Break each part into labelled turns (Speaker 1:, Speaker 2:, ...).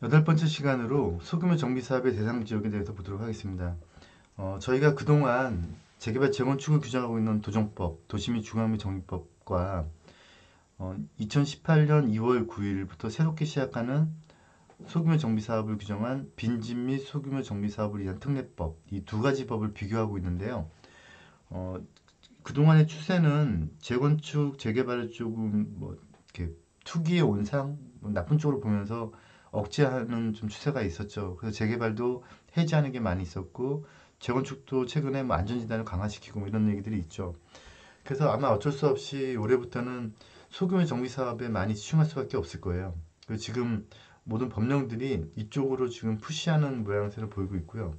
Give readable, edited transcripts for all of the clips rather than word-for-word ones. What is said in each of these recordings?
Speaker 1: 여덟 번째 시간으로 소규모 정비 사업의 대상 지역에 대해서 보도록 하겠습니다. 저희가 그동안 재개발 재건축을 규정하고 있는 도정법, 도시및 중앙 및 정비법과 2018년 2월 9일부터 새롭게 시작하는 소규모 정비 사업을 규정한 빈집 및 소규모 정비 사업을 위한 특례법, 이 두 가지 법을 비교하고 있는데요. 어, 그동안의 추세는 재건축, 재개발을 조금 이렇게 투기의 온상, 나쁜 쪽으로 보면서 억제하는 좀 추세가 있었죠. 그래서 재개발도 해지하는 게 많이 있었고, 재건축도 최근에 안전진단을 강화시키고 이런 얘기들이 있죠. 그래서 아마 어쩔 수 없이 올해부터는 소규모 정비 사업에 많이 집중할 수밖에 없을 거예요. 그리고 지금 모든 법령들이 이쪽으로 지금 푸시하는 모양새를 보이고 있고요.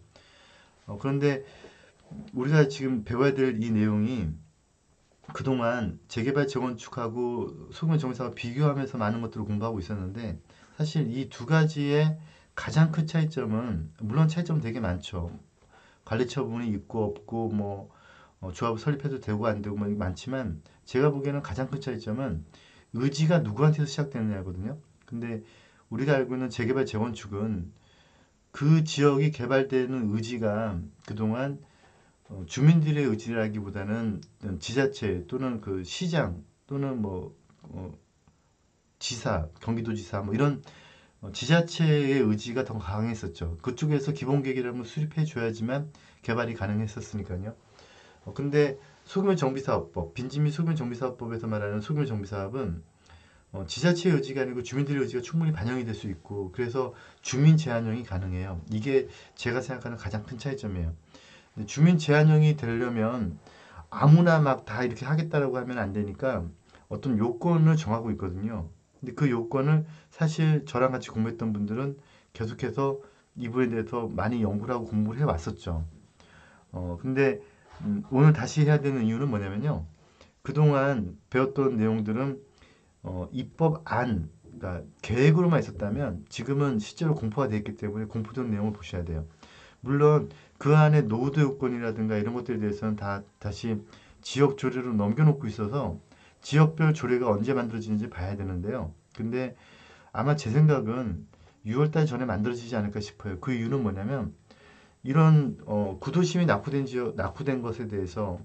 Speaker 1: 그런데 우리가 지금 배워야 될 이 내용이 그동안 재개발 재건축하고 소규모 정비사업 비교하면서 많은 것들을 공부하고 있었는데 사실 이 두 가지의 가장 큰 차이점은 물론 차이점 되게 많죠. 관리 처분이 있고 없고 조합 설립해도 되고 안 되고 많지만 제가 보기에는 가장 큰 차이점은 의지가 누구한테서 시작되느냐거든요. 근데 우리가 알고 있는 재개발 재건축은 그 지역이 개발되는 의지가 그동안 주민들의 의지라기보다는 지자체 또는 그 시장 또는 지사, 경기도지사 이런 지자체의 의지가 더 강했었죠. 그쪽에서 기본 계획이라면 수립해 줘야지만 개발이 가능했었으니까요. 근데 소규모 정비사업법, 빈집 및 소규모 정비사업법에서 말하는 소규모 정비사업은 지자체의 의지가 아니고 주민들의 의지가 충분히 반영이 될 수 있고 그래서 주민 제한형이 가능해요. 이게 제가 생각하는 가장 큰 차이점이에요. 주민 제한형이 되려면 아무나 막 다 이렇게 하겠다라고 하면 안 되니까 어떤 요건을 정하고 있거든요. 근데 그 요건을 사실 저랑 같이 공부했던 분들은 계속해서 이 부분에 대해서 많이 연구를 하고 공부를 해왔었죠. 근데 오늘 다시 해야 되는 이유는 뭐냐면요. 그동안 배웠던 내용들은 입법안, 그러니까 계획으로만 있었다면 지금은 실제로 공포가 되어 있기 때문에 공포된 내용을 보셔야 돼요. 물론 그 안에 노후도 요건이라든가 이런 것들에 대해서는 다시 지역 조례로 넘겨놓고 있어서 지역별 조례가 언제 만들어지는지 봐야 되는데요. 근데 아마 제 생각은 6월달 전에 만들어지지 않을까 싶어요. 그 이유는 뭐냐면 이런 구도심이 낙후된 것에 대해서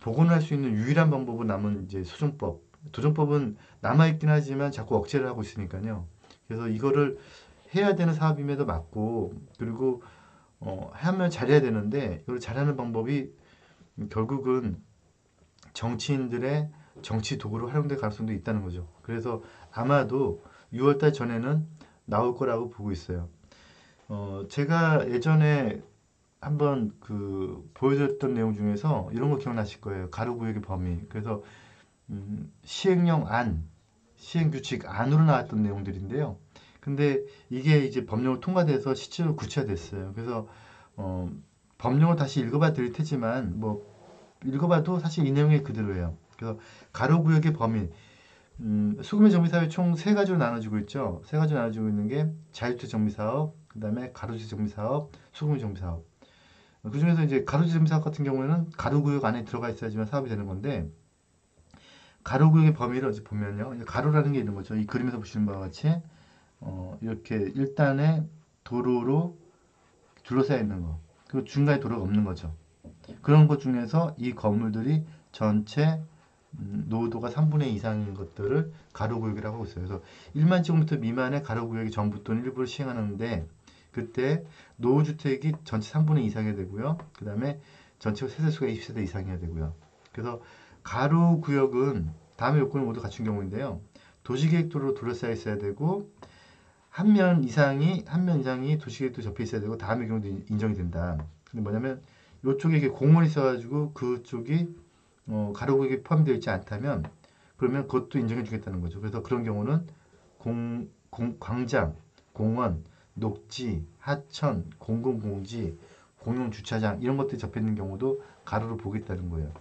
Speaker 1: 복원할 수 있는 유일한 방법은 남은 이제 소정법. 도정법은 남아있긴 하지만 자꾸 억제를 하고 있으니까요. 그래서 이거를 해야 되는 사업임에도 맞고 그리고 하면 잘해야 되는데 이걸 잘하는 방법이 결국은 정치인들의 정치 도구로 활용될 가능성도 있다는 거죠. 그래서 아마도 6월달 전에는 나올 거라고 보고 있어요. 제가 예전에 한번 보여드렸던 내용 중에서 이런 거 기억나실 거예요. 가로구역의 범위. 그래서 시행령 안, 시행규칙 안으로 나왔던 내용들인데요. 근데 이게 이제 법령을 통과돼서 실제로 구체화됐어요. 그래서 어, 법령을 다시 읽어봐 드릴 테지만 읽어봐도 사실 이 내용이 그대로예요. 그래서 가로구역의 범위, 소규모 정비사업이 총 세 가지로 나눠지고 있죠. 세 가지로 나눠지고 있는 게 자유주택 정비사업, 그 다음에 가로주택 정비사업, 소규모 정비사업. 그 중에서 이제 가로주택 정비사업 같은 경우에는 가로구역 안에 들어가 있어야지만 사업이 되는 건데 가로구역의 범위를 어찌 보면요. 가로라는 게 있는 거죠. 이 그림에서 보시는 바와 같이 이렇게 일단의 도로로 둘러싸여 있는 거. 그리고 중간에 도로가 없는 거죠. 그런 것 중에서 이 건물들이 전체 노후도가 3분의 2 이상인 것들을 가로구역이라고 하고 있어요. 그래서 1만 제곱미터 미만의 가로구역이 전부 또는 일부를 시행하는데 그때 노후주택이 전체 3분의 2 이상이 되고요. 그 다음에 전체 세대수가 20세대 이상이어야 되고요. 그래서 가로구역은 다음의 요건을 모두 갖춘 경우인데요. 도시계획도로 둘러싸여 있어야 되고 한 면 이상이 도시계획도 접해 있어야 되고 다음의 경우도 인정이 된다. 근데 뭐냐면 이쪽에 이게 공원이 있어가지고 그쪽이 가로구역에 포함되어 있지 않다면 그러면 그것도 인정해 주겠다는 거죠. 그래서 그런 경우는 광장, 공원, 녹지, 하천, 공공공지, 공용주차장 이런 것들이 접해 있는 경우도 가로로 보겠다는 거예요.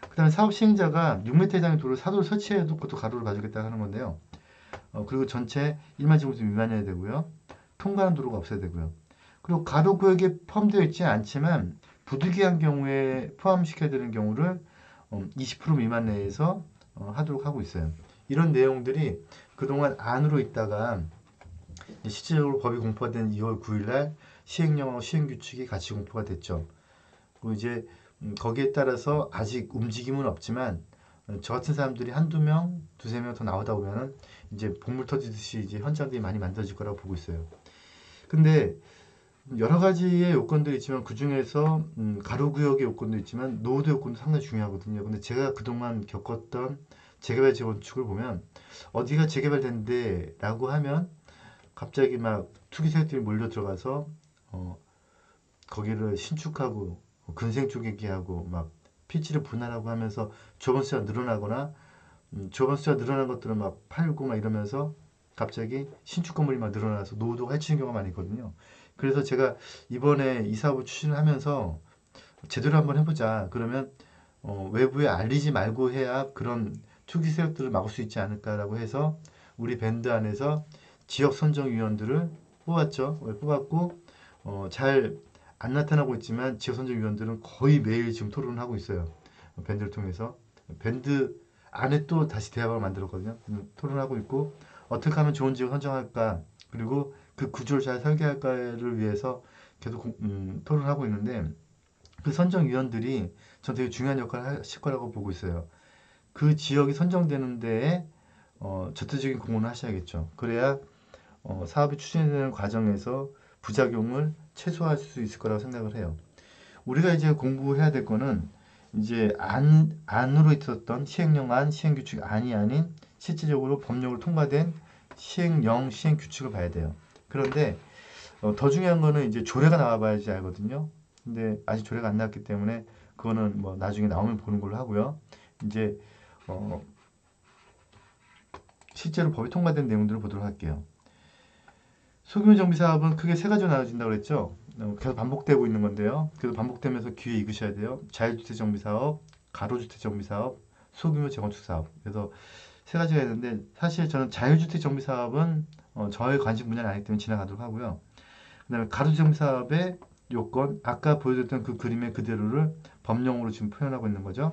Speaker 1: 그 다음에 사업 시행자가 6m 이상의 도로를 사도를 설치해도 그것도 가로를 봐주겠다 하는 건데요. 그리고 전체 1만 제곱미터 미만이어야 되고요. 통과하는 도로가 없어야 되고요. 그리고 가로구역에 포함되어 있지 않지만 부득이한 경우에 포함시켜야 되는 경우를 20% 미만 내에서 하도록 하고 있어요. 이런 내용들이 그동안 안으로 있다가 실질적으로 법이 공포가 된 2월 9일 날 시행령하고 시행규칙이 같이 공포가 됐죠. 그리고 이제 거기에 따라서 아직 움직임은 없지만 저 같은 사람들이 한두 명, 두세 명 더 나오다 보면은 이제 복물 터지듯이 이제 현장들이 많이 만들어질 거라고 보고 있어요. 근데 여러 가지의 요건들이 있지만 그 중에서 가로구역의 요건도 있지만 노후도 요건도 상당히 중요하거든요. 근데 제가 그동안 겪었던 재개발 재건축을 보면 어디가 재개발된대 라고 하면 갑자기 막 투기 세력들이 몰려 들어가서 거기를 신축하고 근생 쪼개기 하고 막 피지를 분할하고 하면서 조번 수가 늘어나거나 조번 수가 늘어난 것들을 막 팔고 막 이러면서 갑자기 신축 건물이 막 늘어나서 노후도 해치는 경우가 많이 있거든요. 그래서 제가 이번에 이 사업을 추진을 하면서 제대로 한번 해보자. 그러면 외부에 알리지 말고 해야 그런 투기 세력들을 막을 수 있지 않을까라고 해서 우리 밴드 안에서 지역 선정위원들을 뽑았죠. 뽑았고 잘 안 나타나고 있지만 지역 선정위원들은 거의 매일 지금 토론을 하고 있어요. 밴드를 통해서 밴드 안에 또 다시 대화를 만들었거든요. 토론하고 있고 어떻게 하면 좋은 지역 선정할까 그리고 그 구조를 잘 설계할까를 위해서 계속 토론하고 있는데 그 선정위원들이 전 되게 중요한 역할을 하실 거라고 보고 있어요. 그 지역이 선정되는 데에 절대적인 공헌을 하셔야겠죠. 그래야 사업이 추진되는 과정에서 부작용을 최소화할 수 있을 거라고 생각을 해요. 우리가 이제 공부해야 될 거는 이제 안으로 있었던 시행령안, 시행규칙 안이 아닌 실질적으로 법령으로 통과된 시행령, 시행규칙을 봐야 돼요. 그런데 더 중요한 거는 이제 조례가 나와봐야지 알거든요. 근데 아직 조례가 안 나왔기 때문에 그거는 뭐 나중에 나오면 보는 걸로 하고요. 이제 실제로 법이 통과된 내용들을 보도록 할게요. 소규모 정비 사업은 크게 세 가지로 나눠진다고 그랬죠. 계속 반복되고 있는 건데요. 그래서 반복되면서 귀에 익으셔야 돼요. 자율주택 정비 사업, 가로주택 정비 사업, 소규모 재건축 사업. 그래서 세 가지가 있는데 사실 저는 자율주택 정비 사업은 저의 관심 분야는 아니기 때문에 지나가도록 하고요. 그다음에 가로주택 정비 사업의 요건, 아까 보여드렸던 그 그림의 그대로를 법령으로 지금 표현하고 있는 거죠.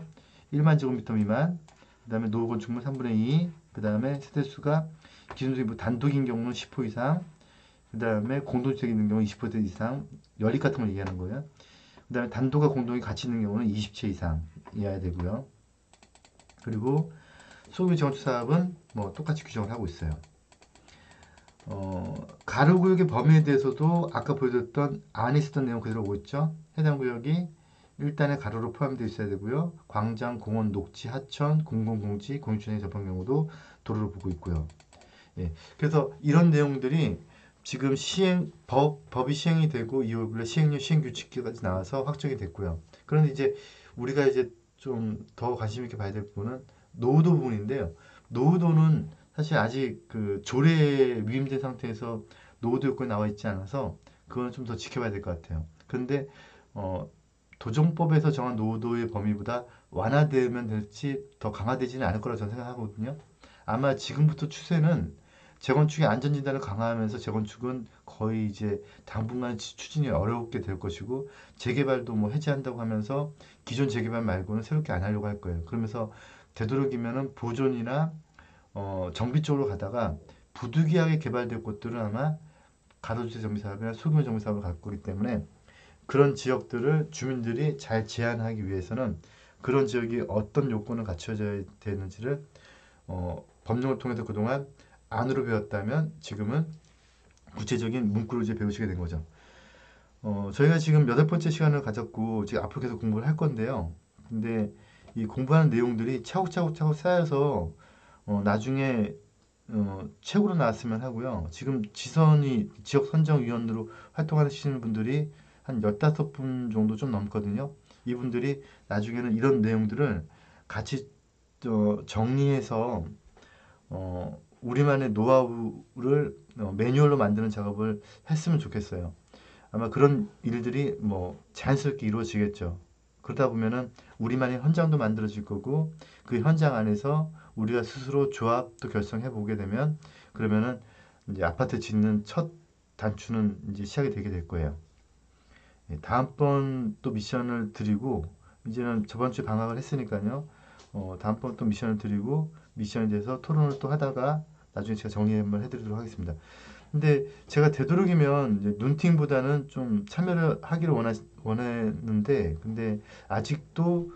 Speaker 1: 1만 제곱미터 미만, 그다음에 노후 건축물 3분의 2, 그다음에 세대수가 기준주택 단독인 경우는 10호 이상, 그 다음에 공동주택이 있는 경우 20% 이상, 연립 같은 걸 얘기하는 거예요. 그 다음에 단독과 공동이 같이 있는 경우는 20채 이상이어야 되고요. 그리고 소규모 재건축 사업은 뭐 똑같이 규정을 하고 있어요. 가로구역의 범위에 대해서도 아까 보여줬던 안에 있었던 내용 그대로 오고 있죠. 해당 구역이 일단의 가로로 포함되어 있어야 되고요. 광장, 공원, 녹지, 하천, 공공공지, 공유주택에 접한 경우도 도로로 보고 있고요. 예, 그래서 이런 내용들이 지금 법이 시행이 되고 2월 9일 시행령 시행규칙까지 나와서 확정이 됐고요. 그런데 이제 우리가 이제 좀 더 관심 있게 봐야 될 부분은 노후도 부분인데요. 노후도는 사실 아직 그 조례에 위임된 상태에서 노후도 요건이 나와 있지 않아서 그건 좀 더 지켜봐야 될 것 같아요. 근데 도정법에서 정한 노후도의 범위보다 완화되면 될지 더 강화되지는 않을 거라고 저는 생각하거든요. 아마 지금부터 추세는 재건축의 안전진단을 강화하면서 재건축은 거의 이제 당분간 추진이 어렵게 될 것이고 재개발도 뭐 해제한다고 하면서 기존 재개발 말고는 새롭게 안 하려고 할 거예요. 그러면서 되도록이면은 보존이나 정비 쪽으로 가다가 부득이하게 개발될 곳들은 아마 가로주택 정비 사업이나 소규모 정비 사업을 갖고 있기 때문에 그런 지역들을 주민들이 잘 제한하기 위해서는 그런 지역이 어떤 요건을 갖춰져야 되는지를 법령을 통해서 그동안 안으로 배웠다면 지금은 구체적인 문구로 이제 배우시게 된 거죠. 저희가 지금 8번째 시간을 가졌고 지금 앞으로 계속 공부를 할 건데요. 근데 이 공부하는 내용들이 차곡차곡 쌓여서 나중에 책으로 나왔으면 하고요. 지금 지역 선정위원으로 활동하시는 분들이 한 15분 정도 좀 넘거든요. 이분들이 나중에는 이런 내용들을 같이 정리해서 우리만의 노하우를 매뉴얼로 만드는 작업을 했으면 좋겠어요. 아마 그런 일들이 뭐 자연스럽게 이루어지겠죠. 그러다 보면은 우리만의 현장도 만들어질 거고 그 현장 안에서 우리가 스스로 조합도 결성해 보게 되면 그러면은 이제 아파트 짓는 첫 단추는 이제 시작이 되게 될 거예요. 다음번 또 미션을 드리고 이제는 저번 주에 방학을 했으니까요. 다음번 또 미션을 드리고 미션에 대해서 토론을 또 하다가 나중에 제가 정리 한번 해드리도록 하겠습니다. 근데 제가 되도록이면 이제 눈팅보다는 좀 참여를 하기를 원했는데, 근데 아직도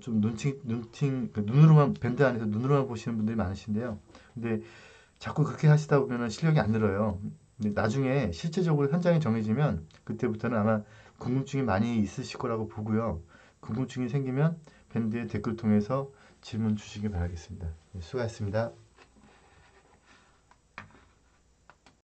Speaker 1: 좀 눈팅, 그 눈으로만, 밴드 안에서 눈으로만 보시는 분들이 많으신데요. 근데 자꾸 그렇게 하시다 보면 실력이 안 늘어요. 근데 나중에 실제적으로 현장이 정해지면 그때부터는 아마 궁금증이 많이 있으실 거라고 보고요. 궁금증이 생기면 밴드의 댓글 통해서 질문 주시기 바라겠습니다. 네, 수고하셨습니다.